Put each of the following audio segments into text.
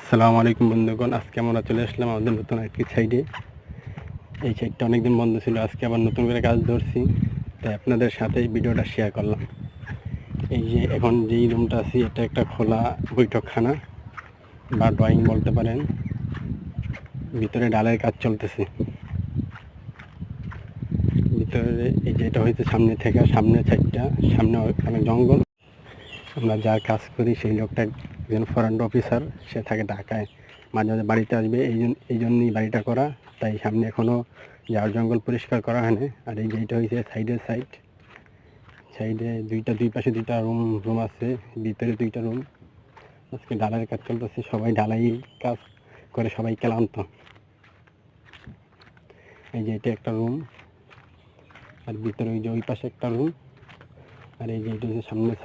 আসসালামু আলাইকুম বন্ধুগণ, আজকে আমরা চলে আসলাম আমাদের নতুন একটি সাইডে। এই সাইডটা অনেকদিন বন্ধ ছিল, আজকে আবার নতুন করে কাজ ধরছি, তাই আপনাদের সাথে এই ভিডিওটা শেয়ার করলাম। এই যে এখন যেই রুমটা আছি, এটা একটা খোলা বৈঠকখানা বা ড্রয়িং বলতে পারেন। ভিতরে ডালের কাজ চলতেছে। ভিতরে এই যে এটা হয়েছে সামনে থেকে, সামনের সাইডটা সামনে অনেক জঙ্গল। আমরা যার কাজ করি সেই লোকটা একজন ফরেন অফিসার, সে থাকে ঢাকায়, মাঝে মাঝে বাড়িতে আসবে, এই জন্যই বাড়িটা করা। তাই সামনে এখনও ঝাড় জঙ্গল পরিষ্কার করা হয়নি। আর এই যেটা হয়েছে সাইডে দুই পাশে দুইটা রুম আছে, ভিতরে দুইটা রুম। আজকে ঢালাইয়ের কাজ চলতেছে, সবাই ঢালাই কাজ করে, সবাই ক্লান্ত। এই যে এটা একটা রুম, আর ভিতরে ওই যে ওই পাশে একটা রুম। আর এই যে এটা হচ্ছে সামনের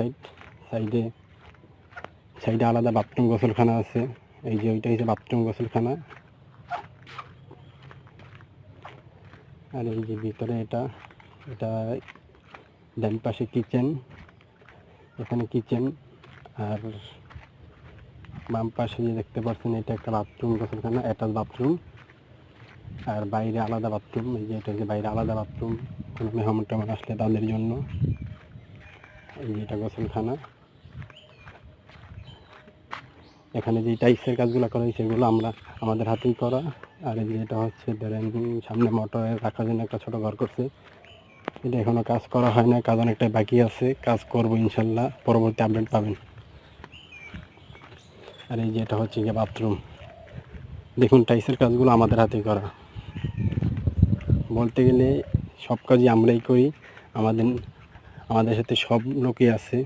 সাইডে আলাদা বাথরুম গোসলখানা আছে। এই যে ওইটা হচ্ছে বাথরুম গোসলখানা। আর এই যে ভিতরে এটা ডান পাশে কিচেন, এখানে কিচেন। আর বাম পাশে যে দেখতে পাচ্ছেন, এটা একটা বাথরুম গোসলখানা, অ্যাটাচ বাথরুম। আর বাইরে আলাদা বাথরুম। এই যে এটা হচ্ছে বাইরে আলাদা বাথরুম, কোনো মেহমান টেহমান আসলে তাদের জন্য। এই যে এটা গোসলখানা। এখানে যে টাইলসের কাজগুলো করা হয়েছে, এগুলো আমাদের হাতেই করা। আর এই যে এটা হচ্ছে ধরেন সামনে মোটরে রাখার জন্য একটা ছোট ঘর করছে। এটা এখনো কাজ করা হয় না, কাজ অনেকটাই বাকি আছে, কাজ করবো ইনশাল্লাহ, পরবর্তী আপডেট পাবেন। আর এই যে এটা হচ্ছে গিয়ে বাথরুম। দেখুন টাইলসের কাজগুলো আমাদের হাতেই করা। বলতে গেলে সব কাজই আমরাই করি, আমাদের সাথে সব লোকই আছে।